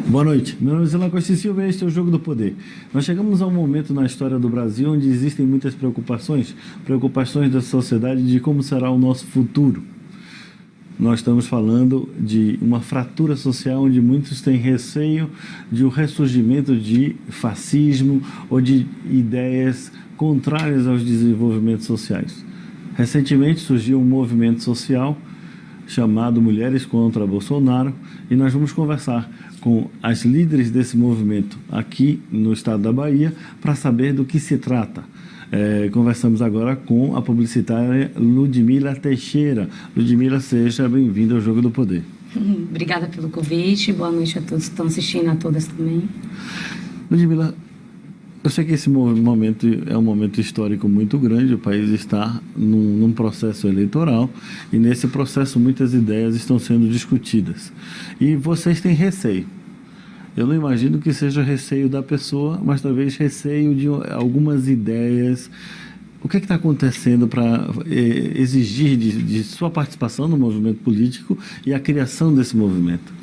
Boa noite, meu nome é Zila Costa e Silva e este é o Jogo do Poder. Nós chegamos a um momento na história do Brasil onde existem muitas preocupações da sociedade de como será o nosso futuro. Nós estamos falando de uma fratura social onde muitos têm receio de o ressurgimento de fascismo ou de ideias contrárias aos desenvolvimentos sociais. Recentemente surgiu um movimento social chamado Mulheres contra Bolsonaro e nós vamos conversar com as líderes desse movimento aqui no estado da Bahia para saber do que se trata. Conversamos agora com a publicitária Ludmila Teixeira. Ludmila, seja bem-vinda ao Jogo do Poder. Obrigada pelo convite, boa noite a todos que estão assistindo, a todas também. Ludmila, eu sei que esse momento é um momento histórico muito grande, o país está num processo eleitoral e nesse processo muitas ideias estão sendo discutidas. E vocês têm receio. Eu não imagino que seja receio da pessoa, mas talvez receio de algumas ideias. O que está acontecendo para exigir de sua participação no movimento político e a criação desse movimento?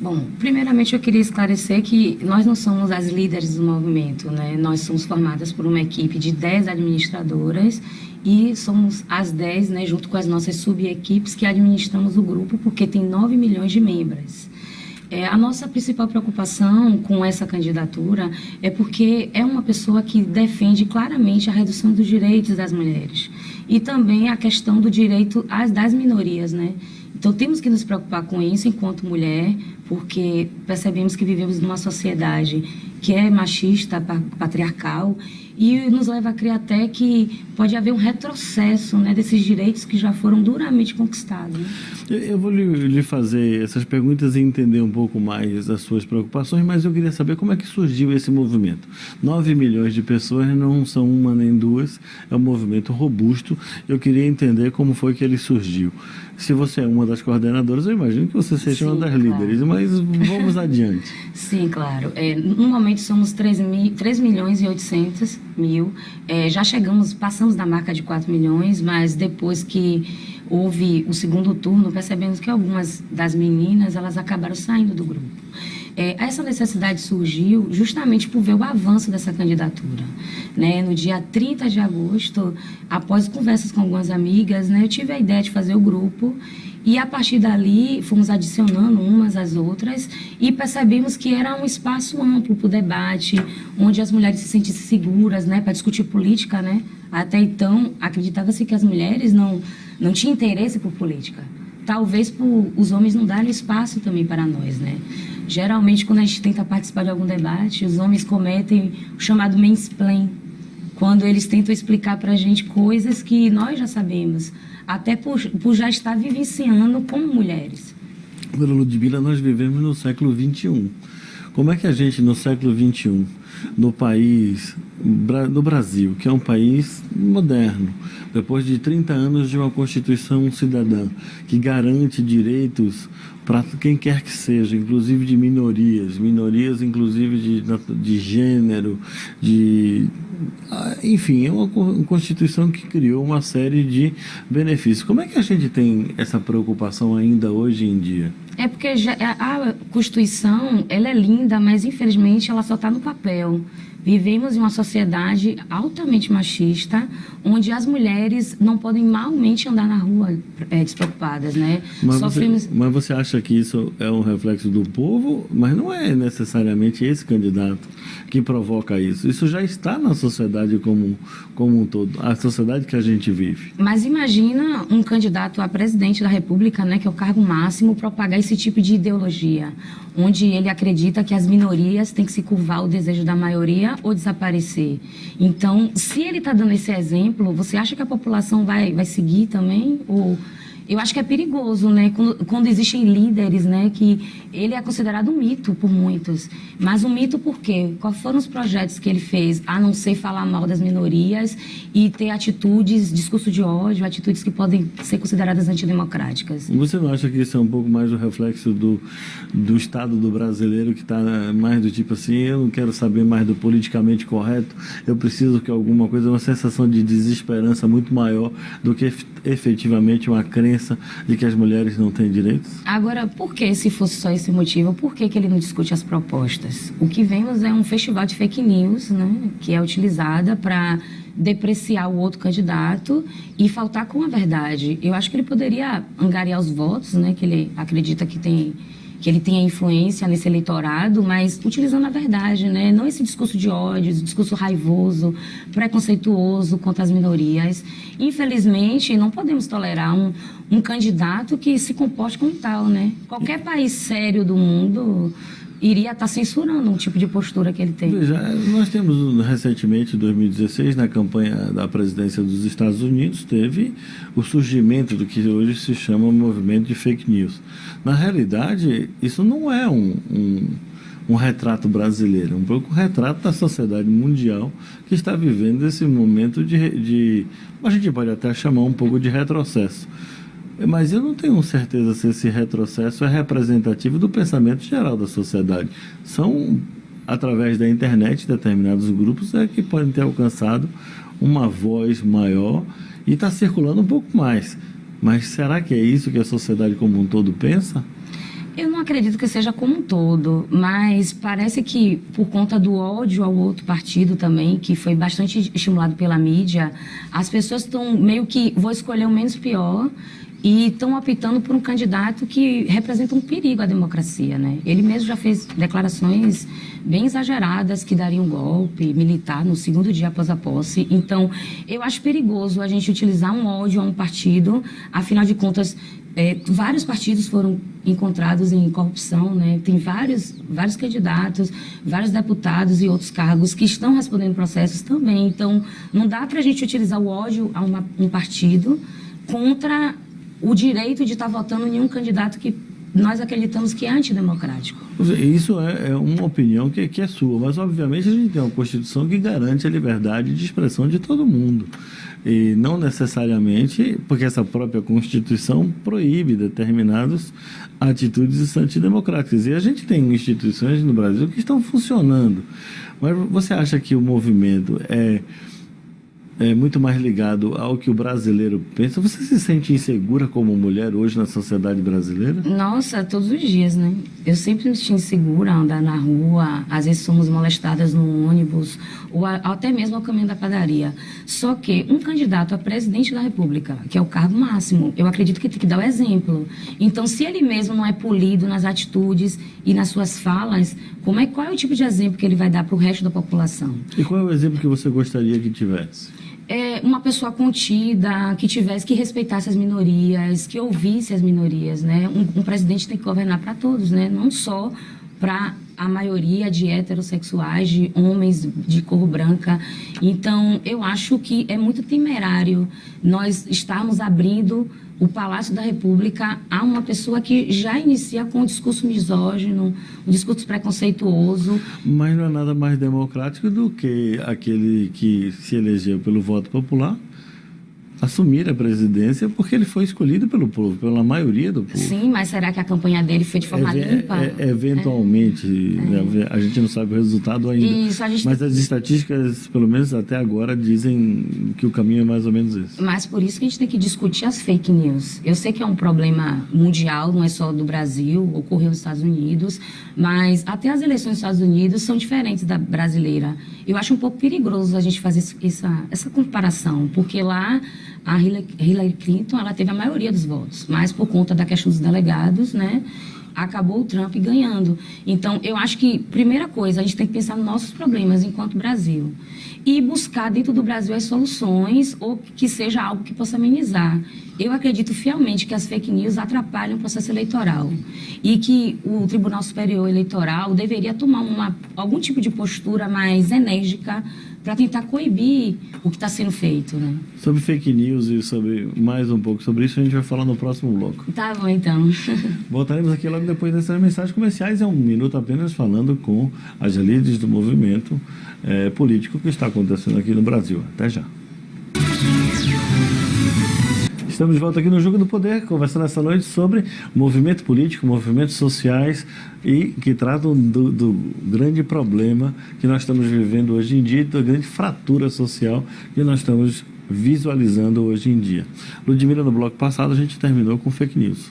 Bom, primeiramente eu queria esclarecer que nós não somos as líderes do movimento, né? Nós somos formadas por uma equipe de 10 administradoras e somos as 10, né, junto com as nossas subequipes que administramos o grupo, porque tem 9 milhões de membros. A nossa principal preocupação com essa candidatura é porque é uma pessoa que defende claramente a redução dos direitos das mulheres e também a questão do direito das minorias, né? Então, temos que nos preocupar com isso enquanto mulher, porque percebemos que vivemos numa sociedade que é machista, patriarcal, e nos leva a crer até que pode haver um retrocesso, né, desses direitos que já foram duramente conquistados. Eu vou lhe fazer essas perguntas e entender um pouco mais as suas preocupações, mas eu queria saber como é que surgiu esse movimento. 9 milhões de pessoas não são uma nem duas, é um movimento robusto. Eu queria entender como foi que ele surgiu. Se você é uma das coordenadoras, eu imagino que você seja uma das líderes, mas vamos adiante. Sim, claro. No momento somos 3 milhões e 800 mil. Já passamos da marca de 4 milhões, mas depois que houve o segundo turno, percebemos que algumas das meninas elas acabaram saindo do grupo. Essa necessidade surgiu justamente por ver o avanço dessa candidatura, né? No dia 30 de agosto, após conversas com algumas amigas, né, eu tive a ideia de fazer o grupo e a partir dali fomos adicionando umas às outras e percebemos que era um espaço amplo para o debate, onde as mulheres se sentissem seguras, né, para discutir política, né? Até então, acreditava-se que as mulheres não tinham interesse por política. Talvez por os homens não darem espaço também para nós, né? Geralmente, quando a gente tenta participar de algum debate, os homens cometem o chamado mansplain, quando eles tentam explicar para a gente coisas que nós já sabemos, até por já estar vivenciando como mulheres. Ludmila, nós vivemos no século XXI. Como é que a gente, no século XXI, no Brasil, que é um país moderno, depois de 30 anos de uma Constituição cidadã, que garante direitos para quem quer que seja, inclusive de minorias inclusive de gênero, enfim, é uma Constituição que criou uma série de benefícios. Como é que a gente tem essa preocupação ainda hoje em dia? É porque a Constituição, ela é linda, mas infelizmente ela só está no papel. Vivemos em uma sociedade altamente machista, onde as mulheres não podem malmente andar na rua despreocupadas, né? Mas você acha que isso é um reflexo do povo? Mas não é necessariamente esse candidato que provoca isso. Isso já está na sociedade como um todo, a sociedade que a gente vive. Mas imagina um candidato a presidente da República, né, que é o cargo máximo, propagar esse tipo de ideologia, onde ele acredita que as minorias têm que se curvar ao desejo da maioria ou desaparecer. Então, se ele está dando esse exemplo, você acha que a população vai seguir também? Ou eu acho que é perigoso, né? Quando existem líderes, né? Que ele é considerado um mito por muitos. Mas um mito por quê? Quais foram os projetos que ele fez, a não ser falar mal das minorias e ter atitudes, discurso de ódio, atitudes que podem ser consideradas antidemocráticas? Você não acha que isso é um pouco mais o reflexo do Estado do brasileiro, que está mais do tipo assim, eu não quero saber mais do politicamente correto, eu preciso que alguma coisa, uma sensação de desesperança muito maior do que efetivamente uma crença pensa de que as mulheres não têm direitos? Agora, por que, se fosse só esse motivo, por que ele não discute as propostas? O que vemos é um festival de fake news, né, que é utilizada para depreciar o outro candidato e faltar com a verdade. Eu acho que ele poderia angariar os votos, né, que ele acredita que ele tenha influência nesse eleitorado, mas utilizando a verdade, né? Não esse discurso de ódio, esse discurso raivoso, preconceituoso contra as minorias. Infelizmente, não podemos tolerar um candidato que se comporte como tal, né? Qualquer país sério do mundo iria estar censurando um tipo de postura que ele tem. Veja, nós temos recentemente, em 2016, na campanha da presidência dos Estados Unidos, teve o surgimento do que hoje se chama o movimento de fake news. Na realidade, isso não é um retrato brasileiro, é um pouco um retrato da sociedade mundial que está vivendo esse momento a gente pode até chamar um pouco de retrocesso. Mas eu não tenho certeza se esse retrocesso é representativo do pensamento geral da sociedade. São, através da internet, determinados grupos que podem ter alcançado uma voz maior e está circulando um pouco mais. Mas será que é isso que a sociedade como um todo pensa? Eu não acredito que seja como um todo, mas parece que por conta do ódio ao outro partido também, que foi bastante estimulado pela mídia, as pessoas estão meio que, vou escolher o menos pior, e estão optando por um candidato que representa um perigo à democracia, né? Ele mesmo já fez declarações bem exageradas que dariam um golpe militar no segundo dia após a posse. Então, eu acho perigoso a gente utilizar um ódio a um partido, afinal de contas, vários partidos foram encontrados em corrupção, né? Tem vários candidatos, vários deputados e outros cargos que estão respondendo processos também. Então, não dá para a gente utilizar o ódio a um partido contra o direito de estar votando em um candidato que nós acreditamos que é antidemocrático. Isso é uma opinião que é sua, mas obviamente a gente tem uma Constituição que garante a liberdade de expressão de todo mundo. E não necessariamente, porque essa própria Constituição proíbe determinadas atitudes antidemocráticas. E a gente tem instituições no Brasil que estão funcionando. Mas você acha que o movimento é muito mais ligado ao que o brasileiro pensa? Você se sente insegura como mulher hoje na sociedade brasileira? Nossa, todos os dias, né? Eu sempre me senti insegura ao andar na rua, às vezes somos molestadas no ônibus, ou até mesmo ao caminho da padaria. Só que um candidato a presidente da República, que é o cargo máximo, eu acredito que tem que dar o exemplo. Então, se ele mesmo não é polido nas atitudes e nas suas falas, qual é o tipo de exemplo que ele vai dar para o resto da população? E qual é o exemplo que você gostaria que tivesse? Uma pessoa contida, que respeitasse as minorias, que ouvisse as minorias, né? Um presidente tem que governar para todos, né? Não só para a maioria de heterossexuais, de homens de cor branca. Então, eu acho que é muito temerário nós estarmos abrindo o Palácio da República a uma pessoa que já inicia com um discurso misógino, um discurso preconceituoso. Mas não é nada mais democrático do que aquele que se elegeu pelo voto popular assumir a presidência porque ele foi escolhido pelo povo, pela maioria do povo. Sim, mas será que a campanha dele foi de forma limpa? Eventualmente, né, a gente não sabe o resultado ainda. Isso, mas as estatísticas, pelo menos até agora, dizem que o caminho é mais ou menos esse. Mas por isso que a gente tem que discutir as fake news. Eu sei que é um problema mundial, não é só do Brasil, ocorreu nos Estados Unidos, mas até as eleições dos Estados Unidos são diferentes da brasileira. Eu acho um pouco perigoso a gente fazer essa comparação, porque lá a Hillary Clinton, ela teve a maioria dos votos, mas por conta da questão dos delegados, né, acabou o Trump ganhando. Então, eu acho que, primeira coisa, a gente tem que pensar nos nossos problemas enquanto Brasil e buscar dentro do Brasil as soluções ou que seja algo que possa amenizar. Eu acredito fielmente que as fake news atrapalham o processo eleitoral e que o Tribunal Superior Eleitoral deveria tomar algum tipo de postura mais enérgica para tentar coibir o que está sendo feito, né? Sobre fake news e sobre mais um pouco sobre isso, a gente vai falar no próximo bloco. Tá bom, então. Voltaremos aqui logo depois dessas mensagens comerciais. É um minuto apenas falando com as líderes do movimento político que está acontecendo aqui no Brasil. Até já. Estamos de volta aqui no Jogo do Poder, conversando essa noite sobre movimento político, movimentos sociais e que tratam do grande problema que nós estamos vivendo hoje em dia, da grande fratura social que nós estamos visualizando hoje em dia. Ludmila, no bloco passado a gente terminou com fake news.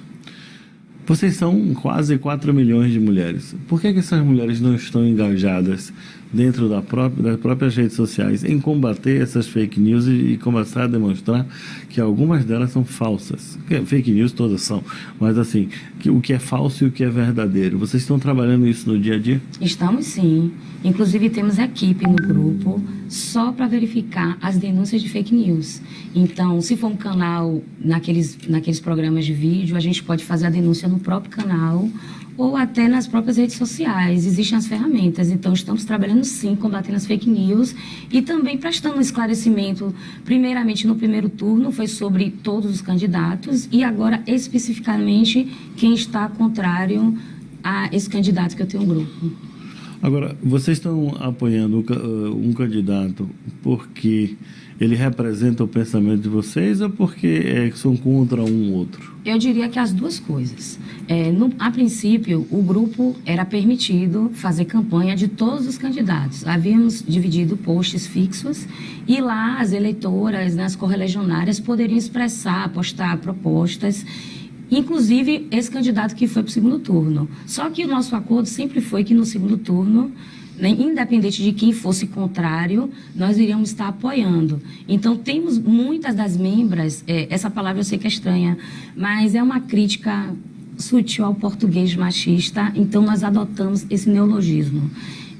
Vocês são quase 4 milhões de mulheres. Por que essas mulheres não estão engajadas dentro das próprias redes sociais em combater essas fake news e começar a demonstrar que algumas delas são falsas? Fake news todas são, mas assim, o que é falso e o que é verdadeiro. Vocês estão trabalhando isso no dia a dia? Estamos sim. Inclusive temos equipe no grupo só para verificar as denúncias de fake news. Então, se for um canal naqueles programas de vídeo, a gente pode fazer a denúncia no próprio canal ou até nas próprias redes sociais. Existem as ferramentas. Então, estamos trabalhando sim, combatendo as fake news e também prestando um esclarecimento. Primeiramente, no primeiro turno, foi sobre todos os candidatos e agora, especificamente, quem está contrário a esse candidato que eu tenho um grupo. Agora, vocês estão apoiando um candidato porque ele representa o pensamento de vocês ou porque são contra um outro? Eu diria que as duas coisas. A princípio, o grupo era permitido fazer campanha de todos os candidatos. Havíamos dividido posts fixos e lá as eleitoras, as correligionárias, poderiam expressar, postar propostas. Inclusive, esse candidato que foi para o segundo turno. Só que o nosso acordo sempre foi que no segundo turno, né, independente de quem fosse contrário, nós iríamos estar apoiando. Então, temos muitas das membras, essa palavra eu sei que é estranha, mas é uma crítica sutil ao português machista, então nós adotamos esse neologismo.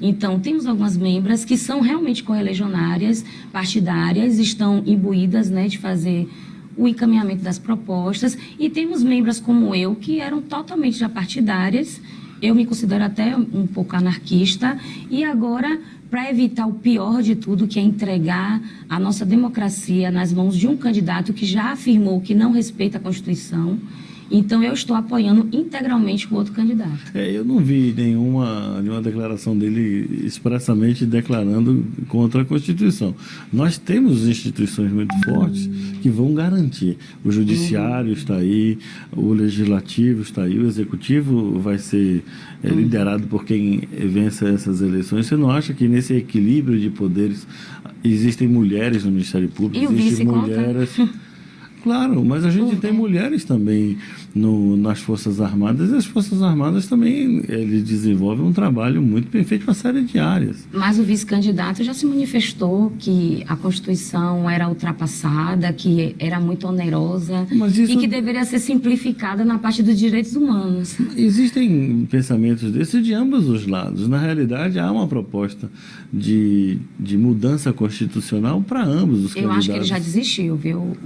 Então, temos algumas membras que são realmente correligionárias, partidárias, estão imbuídas, né, de fazer o encaminhamento das propostas, e temos membros como eu que eram totalmente já partidárias. Eu me considero até um pouco anarquista, e agora, para evitar o pior de tudo, que é entregar a nossa democracia nas mãos de um candidato que já afirmou que não respeita a Constituição, então eu estou apoiando integralmente o outro candidato. Eu não vi nenhuma declaração dele expressamente declarando contra a Constituição. Nós temos instituições muito fortes que vão garantir. O Judiciário está aí, o Legislativo está aí, o Executivo vai ser liderado por quem vence essas eleições. Você não acha que nesse equilíbrio de poderes existem mulheres no Ministério Público? E o vice mulheres... Claro, mas a gente tem mulheres também nas Forças Armadas, e as Forças Armadas também eles desenvolvem um trabalho muito bem feito, uma série de áreas. Mas o vice-candidato já se manifestou que a Constituição era ultrapassada, que era muito onerosa e que deveria ser simplificada na parte dos direitos humanos. Existem pensamentos desses de ambos os lados. Na realidade, há uma proposta de mudança constitucional para ambos os candidatos. Eu acho que ele já desistiu, viu?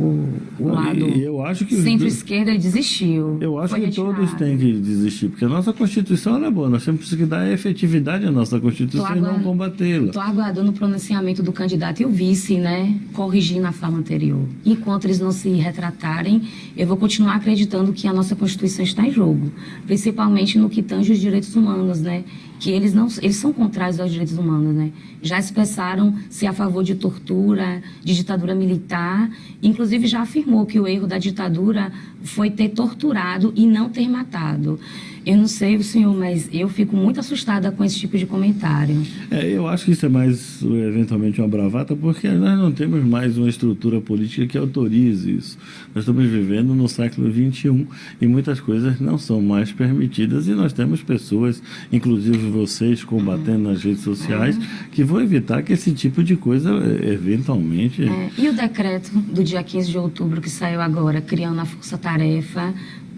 O lado centro-esquerda desistiu. Eu acho que todos têm que desistir, porque a nossa Constituição ela é boa. Nós temos que dar efetividade à nossa Constituição e não combatê-la. Estou aguardando o pronunciamento do candidato e o vice, né, corrigindo a fala anterior. Enquanto eles não se retratarem, eu vou continuar acreditando que a nossa Constituição está em jogo, principalmente no que tange os direitos humanos, né? Que eles são contrários aos direitos humanos, né? Já expressaram ser a favor de tortura, de ditadura militar, inclusive já afirmou que o erro da ditadura foi ter torturado e não ter matado. Eu não sei o senhor, mas eu fico muito assustada com esse tipo de comentário. Eu acho que isso é mais, eventualmente, uma bravata, porque nós não temos mais uma estrutura política que autorize isso. Nós estamos vivendo no século XXI e muitas coisas não são mais permitidas, e nós temos pessoas, inclusive vocês, combatendo nas redes sociais, que vão evitar que esse tipo de coisa, eventualmente... E o decreto do dia 15 de outubro, que saiu agora, criando a força-tarefa...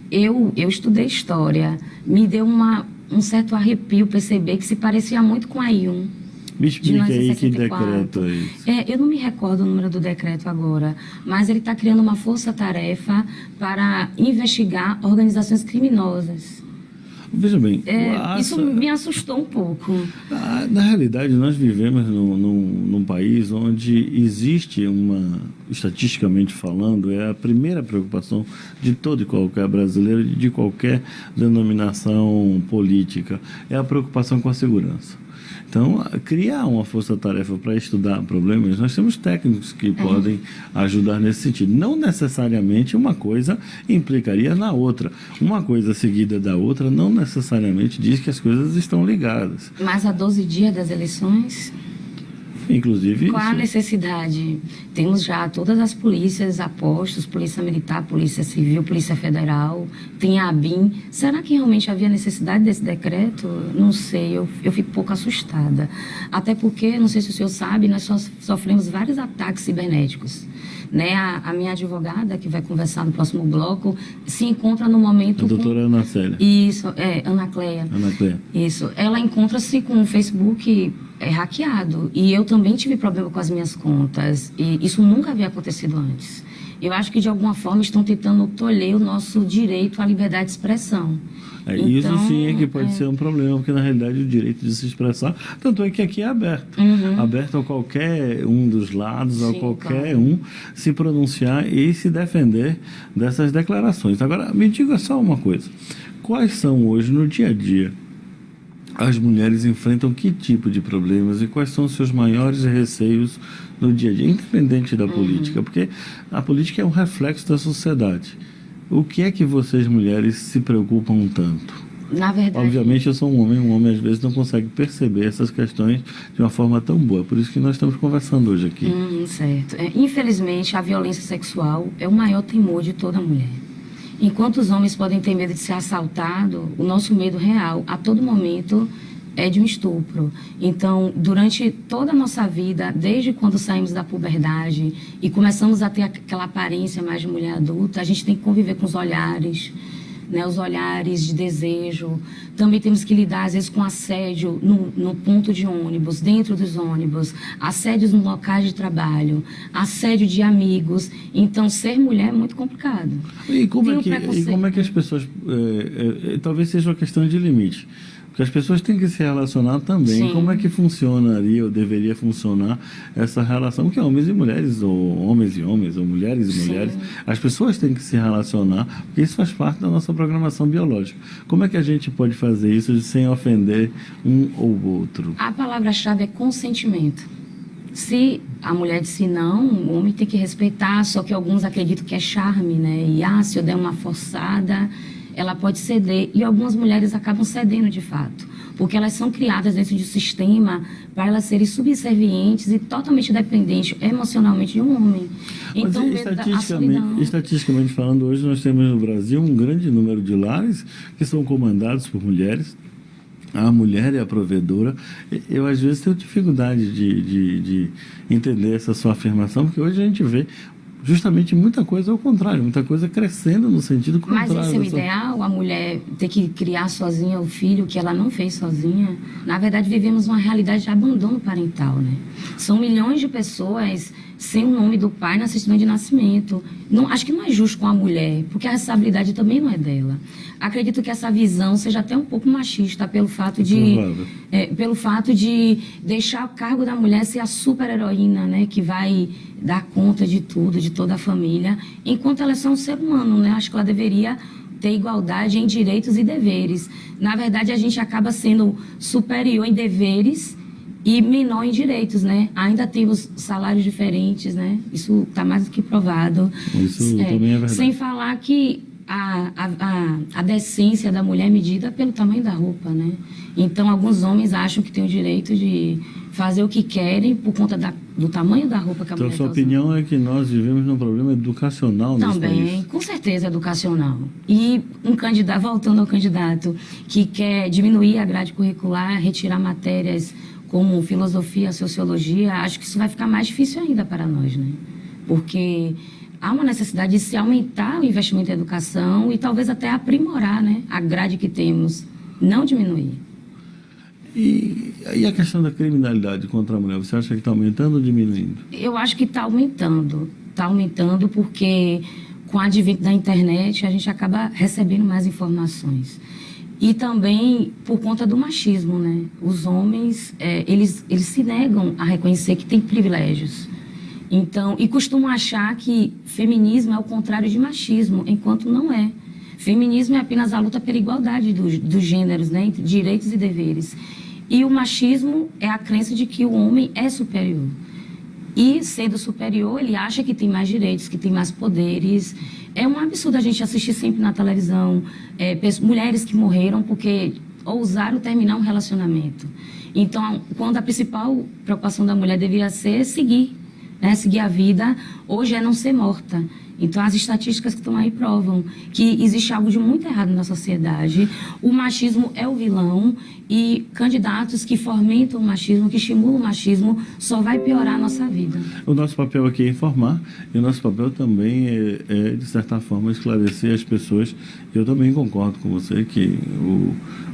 Eu estudei história, me deu um certo arrepio perceber que se parecia muito com a I1. Me explica aí que decreto é isso. Eu não me recordo o número do decreto agora, mas ele está criando uma força-tarefa para investigar organizações criminosas. Veja bem... Isso me assustou um pouco. Na realidade, nós vivemos num país onde existe estatisticamente falando, é a primeira preocupação de todo e qualquer brasileiro, de qualquer denominação política, é a preocupação com a segurança. Então, criar uma força-tarefa para estudar problemas, nós temos técnicos que podem ajudar nesse sentido. Não necessariamente uma coisa implicaria na outra. Uma coisa seguida da outra não necessariamente diz que as coisas estão ligadas. Mas há 12 dias das eleições... Inclusive Qual a isso. necessidade? Temos já todas as polícias a postos, Polícia Militar, Polícia Civil, Polícia Federal, tem a ABIN. Será que realmente havia necessidade desse decreto? Não sei, eu fico um pouco assustada. Até porque, não sei se o senhor sabe, nós sofremos vários ataques cibernéticos. Né? A minha advogada, que vai conversar no próximo bloco, se encontra no momento... A doutora Ana Célia. Isso, Ana Cleia. Ana Cleia. Isso. Ela encontra-se com o Facebook hackeado. E eu também tive problema com as minhas contas. E isso nunca havia acontecido antes. Eu acho que, de alguma forma, estão tentando tolher o nosso direito à liberdade de expressão. Isso sim é que pode ser um problema, porque na realidade o direito de se expressar, tanto é que aqui é aberto. Aberto a qualquer um dos lados, a qualquer um se pronunciar e se defender dessas declarações. Agora, me diga só uma coisa. Quais são hoje, no dia a dia, as mulheres enfrentam que tipo de problemas e quais são os seus maiores receios no dia a dia, independente da política? Porque a política é um reflexo da sociedade. O que é que vocês, mulheres, se preocupam tanto? Na verdade... Obviamente, eu sou um homem às vezes não consegue perceber essas questões de uma forma tão boa. Por isso que nós estamos conversando hoje aqui. Certo. Infelizmente, a violência sexual é o maior temor de toda mulher. Enquanto os homens podem ter medo de ser assaltados, o nosso medo real, a todo momento, é de um estupro. Então, durante toda a nossa vida, desde quando saímos da puberdade e começamos a ter aquela aparência mais de mulher adulta, a gente tem que conviver com os olhares, né, os olhares de desejo. Também temos que lidar, às vezes, com assédio no ponto de ônibus, dentro dos ônibus, assédios no locais de trabalho, assédio de amigos. Então, ser mulher é muito complicado. E como é que as pessoas... talvez seja uma questão de limite. Porque as pessoas têm que se relacionar também. Sim. Como é que funcionaria ou deveria funcionar essa relação que homens e mulheres, ou homens e homens, ou mulheres e mulheres, as pessoas têm que se relacionar, porque isso faz parte da nossa programação biológica. Como é que a gente pode fazer isso sem ofender um ou outro? A palavra-chave é consentimento. Se a mulher disse não, o homem tem que respeitar, só que alguns acreditam que é charme, né? E se eu der uma forçada, ela pode ceder. E algumas mulheres acabam cedendo de fato, porque elas são criadas dentro de um sistema para elas serem subservientes e totalmente dependentes emocionalmente de um homem. Então, estatisticamente falando, hoje nós temos no Brasil um grande número de lares que são comandados por mulheres. A mulher é a provedora. Eu, às vezes, tenho dificuldade de entender essa sua afirmação, porque hoje a gente vê justamente muita coisa ao contrário, muita coisa crescendo no sentido contrário. Mas esse é o ideal, a mulher ter que criar sozinha o filho que ela não fez sozinha. Na verdade, vivemos uma realidade de abandono parental, né? São milhões de pessoas sem o nome do pai na certidão de nascimento. Não, acho que não é justo com a mulher, porque a responsabilidade também não é dela. Acredito que essa visão seja até um pouco machista pelo fato de deixar o cargo da mulher ser a super-heroína, né, que vai dar conta de tudo, de toda a família, enquanto ela é só um ser humano, né? Acho que ela deveria ter igualdade em direitos e deveres. Na verdade, a gente acaba sendo superior em deveres e menor em direitos, né? Ainda temos salários diferentes, né? Isso está mais do que provado. Isso também é verdade. Sem falar que a decência da mulher é medida pelo tamanho da roupa, né? Então, alguns homens acham que têm o direito de fazer o que querem por conta do tamanho da roupa que a mulher está usando. Então, sua opinião é que nós vivemos num problema educacional nesse país? Também, com certeza, educacional. E voltando ao candidato que quer diminuir a grade curricular, retirar matérias como filosofia, sociologia, acho que isso vai ficar mais difícil ainda para nós, né? Porque há uma necessidade de se aumentar o investimento em educação e talvez até aprimorar, né, a grade que temos, não diminuir. E a questão da criminalidade contra a mulher, você acha que está aumentando ou diminuindo? Eu acho que está aumentando. Está aumentando porque com o advento da internet a gente acaba recebendo mais informações. E também por conta do machismo, né? Os homens, eles se negam a reconhecer que têm privilégios. Então, e costumam achar que feminismo é o contrário de machismo, enquanto não é. Feminismo é apenas a luta pela igualdade dos gêneros, né? Entre direitos e deveres. E o machismo é a crença de que o homem é superior. E, sendo superior, ele acha que tem mais direitos, que tem mais poderes. É um absurdo a gente assistir sempre na televisão mulheres que morreram porque ousar ou terminar um relacionamento. Então, quando a principal preocupação da mulher deveria ser seguir, né, seguir a vida, hoje é não ser morta. Então, as estatísticas que estão aí provam que existe algo de muito errado na sociedade. O machismo é o vilão e candidatos que fomentam o machismo, que estimulam o machismo, só vai piorar a nossa vida. O nosso papel aqui é informar e o nosso papel também é de certa forma, esclarecer as pessoas. Eu também concordo com você que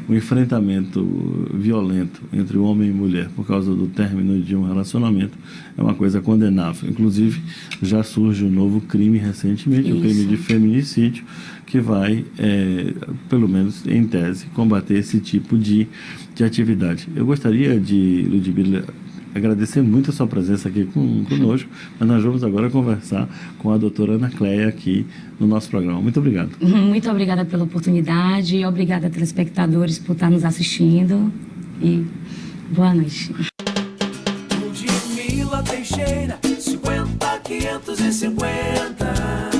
o enfrentamento violento entre o homem e mulher por causa do término de um relacionamento é uma coisa condenável. Inclusive, já surge um novo crime recentemente, o crime de feminicídio, que vai, pelo menos em tese, combater esse tipo de atividade. Eu gostaria de, Ludmila, agradecer muito a sua presença aqui conosco, mas nós vamos agora conversar com a doutora Ana Cléia aqui no nosso programa. Muito obrigado. Muito obrigada pela oportunidade, obrigada, telespectadores, por estar nos assistindo e boa noite. Ludmila Teixeira, 50 550